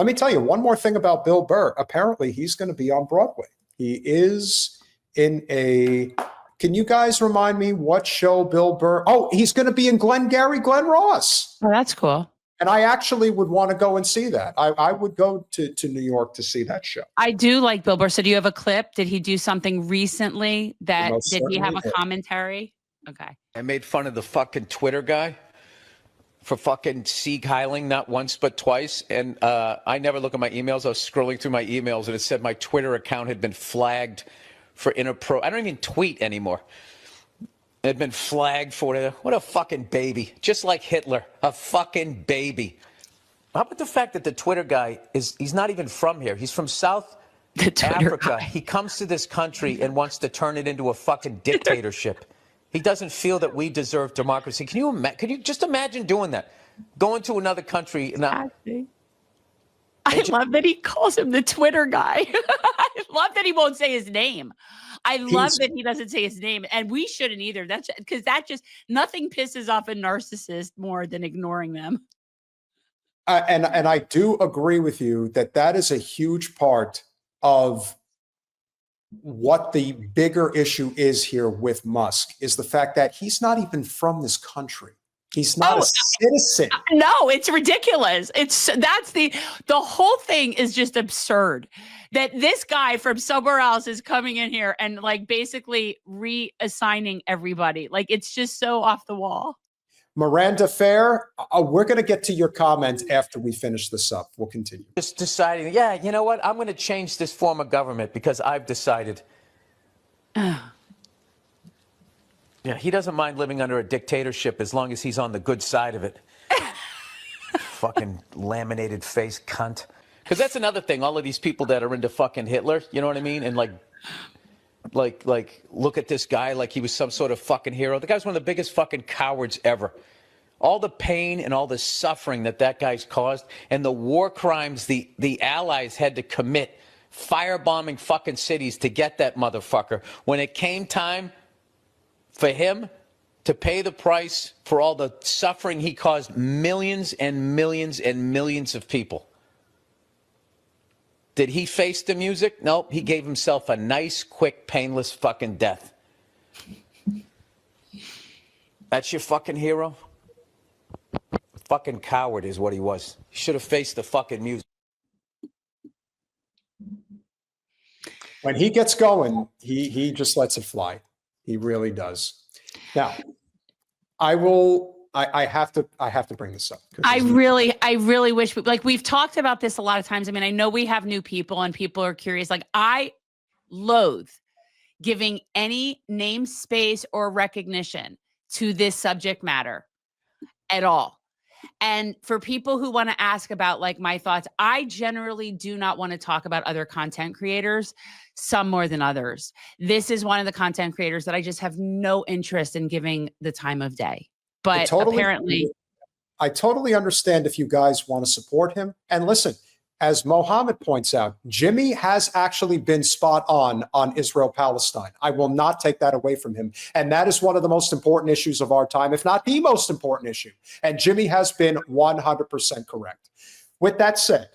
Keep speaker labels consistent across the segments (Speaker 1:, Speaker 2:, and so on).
Speaker 1: Let me tell you one more thing about Bill Burr. Apparently, he's going to be on Broadway. He is in a. Can you guys remind me what show Bill Burr? Oh, he's going to be in Glenn Ross.
Speaker 2: Oh, that's cool.
Speaker 1: And I actually would want to go and see that. I would go to New York to see that show.
Speaker 2: I do like Bill Burr. So do you have a clip? Did he do something recently that did he have a commentary? Okay.
Speaker 3: I made fun of the fucking Twitter guy for fucking Sieg Heiling not once but twice. And I never look at my emails. I was scrolling through my emails and it said my Twitter account had been flagged for I don't even tweet anymore. It had been flagged for whatever. What a fucking baby. Just like Hitler. A fucking baby. How about the fact that the Twitter guy he's not even from here. He's from South Africa. He comes to this country and wants to turn it into a fucking dictatorship. He doesn't feel that we deserve democracy. Can you just imagine doing that? Going to another country.
Speaker 2: I love that he calls him the Twitter guy. I love that he won't say his name. I love that he doesn't say his name, and we shouldn't either. That's because nothing pisses off a narcissist more than ignoring them.
Speaker 1: And I do agree with you that is a huge part of what the bigger issue is here with Musk is the fact that he's not even from this country. He's not a citizen.
Speaker 2: No, it's ridiculous. The whole thing is just absurd that this guy from somewhere else is coming in here and like basically reassigning everybody. Like it's just so off the wall.
Speaker 1: Miranda Fair, we're going to get to your comment after we finish this up. We'll continue.
Speaker 3: Just deciding, yeah, you know what? I'm going to change this form of government because I've decided. Yeah, he doesn't mind living under a dictatorship as long as he's on the good side of it. Fucking laminated face cunt. Because that's another thing. All of these people that are into fucking Hitler, you know what I mean? And like look at this guy like he was some sort of fucking hero. The guy's one of the biggest fucking cowards ever. All the pain and all the suffering that guy's caused and the war crimes the Allies had to commit, firebombing fucking cities to get that motherfucker. When it came time for him to pay the price for all the suffering he caused millions and millions and millions of people. Did he face the music? Nope. He gave himself a nice, quick, painless fucking death. That's your fucking hero? Fucking coward is what he was. He should have faced the fucking music.
Speaker 1: When he gets going, he just lets it fly. He really does. Now, I have to bring this up.
Speaker 2: I really wish we've talked about this a lot of times. I mean, I know we have new people and people are curious. Like I loathe giving any name, space, or recognition to this subject matter at all. And for people who want to ask about like my thoughts, I generally do not want to talk about other content creators, some more than others. This is one of the content creators that I just have no interest in giving the time of day. But apparently,
Speaker 1: I totally understand if you guys want to support him. And listen, as Mohammed points out, Jimmy has actually been spot on Israel-Palestine. I will not take that away from him. And that is one of the most important issues of our time, if not the most important issue. And Jimmy has been 100% correct. With that said,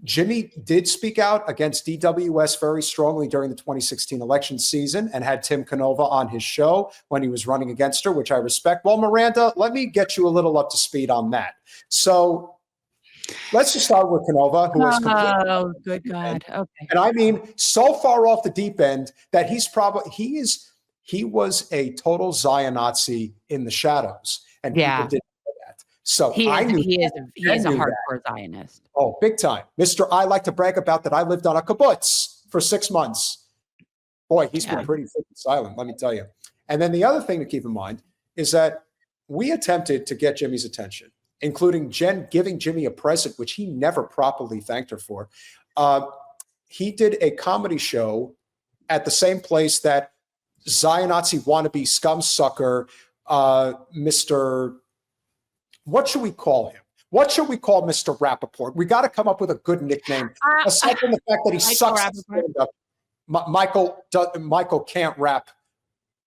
Speaker 1: Jimmy did speak out against DWS very strongly during the 2016 election season and had Tim Canova on his show when he was running against her, which I respect. Well, Miranda, let me get you a little up to speed on that. So let's just start with Canova, who is completely.
Speaker 2: Oh, good God. Okay.
Speaker 1: And I mean, so far off the deep end that he was a total Zion Nazi in the shadows. And people didn't know that. So
Speaker 2: he is a hardcore Zionist.
Speaker 1: Oh, big time. I like to brag about that. I lived on a kibbutz for 6 months. Boy, he's been pretty freaking silent, let me tell you. And then the other thing to keep in mind is that we attempted to get Jimmy's attention, including Jen giving Jimmy a present, which he never properly thanked her for. He did a comedy show at the same place that Zion Nazi wannabe scum sucker, Mr. What should we call him? What should we call Mr. Rappaport? We got to come up with a good nickname, aside from the fact that he sucks. Michael can't rap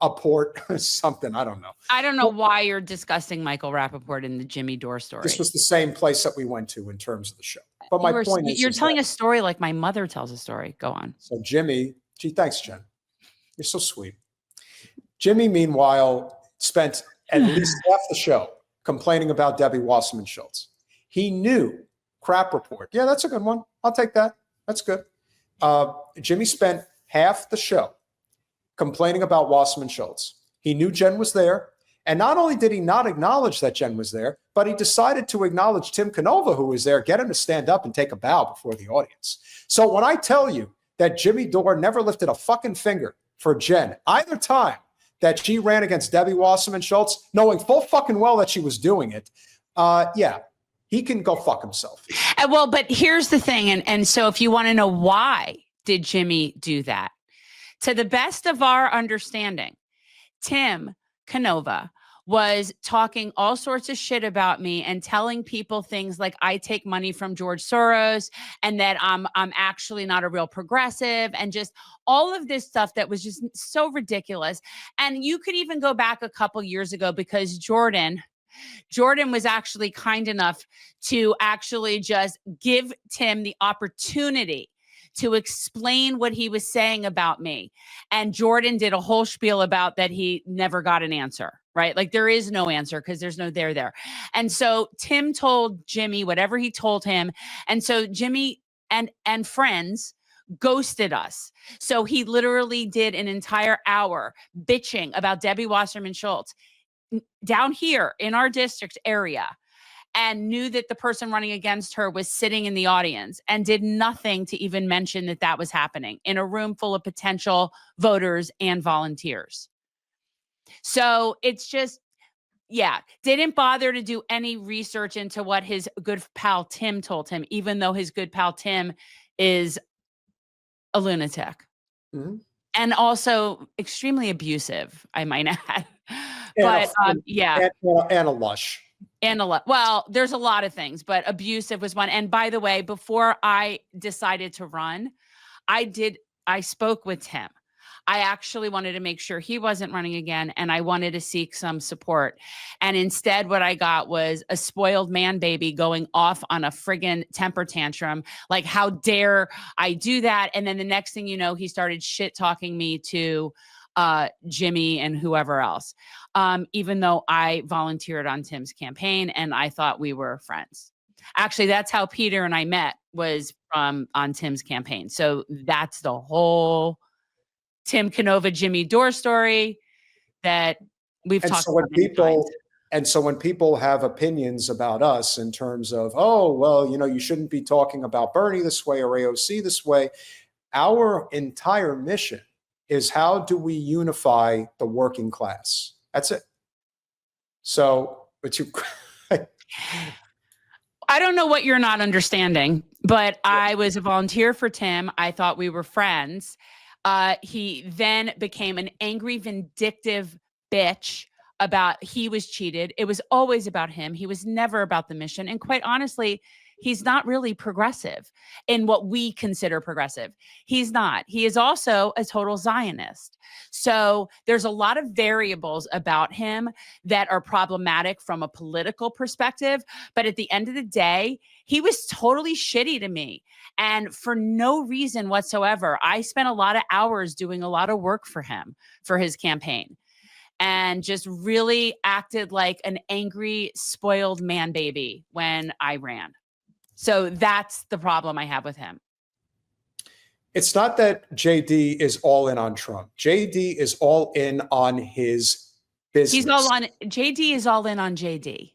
Speaker 1: a port something. I don't know.
Speaker 2: I don't know why you're discussing Michael Rappaport in the Jimmy Dore story.
Speaker 1: This was the same place that we went to in terms of the show. But my point is,
Speaker 2: you're
Speaker 1: is
Speaker 2: telling
Speaker 1: that-
Speaker 2: a story like my mother tells a story. Go on.
Speaker 1: So Jimmy, gee, thanks, Jen. You're so sweet. Jimmy, meanwhile, spent at least half the show complaining about Debbie Wasserman Schultz. He knew crap report. Yeah, that's a good one. I'll take that. That's good. Jimmy spent half the show complaining about Wasserman Schultz. He knew Jen was there. And not only did he not acknowledge that Jen was there, but he decided to acknowledge Tim Canova, who was there, get him to stand up and take a bow before the audience. So when I tell you that Jimmy Dore never lifted a fucking finger for Jen either time that she ran against Debbie Wasserman Schultz, knowing full fucking well that she was doing it, yeah, he can go fuck himself.
Speaker 2: Well, but here's the thing. And so if you want to know why did Jimmy do that? To the best of our understanding, Tim Canova was talking all sorts of shit about me and telling people things like I take money from George Soros and that I'm actually not a real progressive, and just all of this stuff that was just so ridiculous. And you could even go back a couple years ago, because Jordan was actually kind enough to actually just give Tim the opportunity to explain what he was saying about me. And Jordan did a whole spiel about that he never got an answer, right? Like there is no answer because there's no there. And so Tim told Jimmy whatever he told him. And so Jimmy and friends ghosted us. So he literally did an entire hour bitching about Debbie Wasserman Schultz down here in our district area, and knew that the person running against her was sitting in the audience and did nothing to even mention that that was happening in a room full of potential voters and volunteers. So it's just, yeah, didn't bother to do any research into what his good pal Tim told him, even though his good pal Tim is a lunatic. Mm-hmm. And also extremely abusive, I might add. But yeah.
Speaker 1: And a lush.
Speaker 2: Well, there's a lot of things, but abusive was one. And by the way, before I decided to run, I spoke with Tim. I actually wanted to make sure he wasn't running again, and I wanted to seek some support. And instead, what I got was a spoiled man baby going off on a friggin' temper tantrum. Like, how dare I do that? And then the next thing you know, he started shit talking me to Jimmy and whoever else, even though I volunteered on Tim's campaign and I thought we were friends. Actually, that's how Peter and I met, was on Tim's campaign. So that's the whole Tim Canova, Jimmy Dore story that we've talked about many times.
Speaker 1: And so when people have opinions about us in terms of, oh, well, you shouldn't be talking about Bernie this way or AOC this way, our entire mission is how do we unify the working class? That's it. So, but
Speaker 2: I don't know what you're not understanding, but I was a volunteer for Tim. I thought we were friends. He then became an angry, vindictive bitch about he was cheated. It was always about him. He was never about the mission. And quite honestly, he's not really progressive in what we consider progressive. He's not. He is also a total Zionist. So there's a lot of variables about him that are problematic from a political perspective. But at the end of the day, he was totally shitty to me. And for no reason whatsoever. I spent a lot of hours doing a lot of work for him, for his campaign, and just really acted like an angry, spoiled man baby when I ran. So that's the problem I have with him.
Speaker 1: It's not that JD is all in on Trump. JD is all in on his business.
Speaker 2: JD is all in on JD.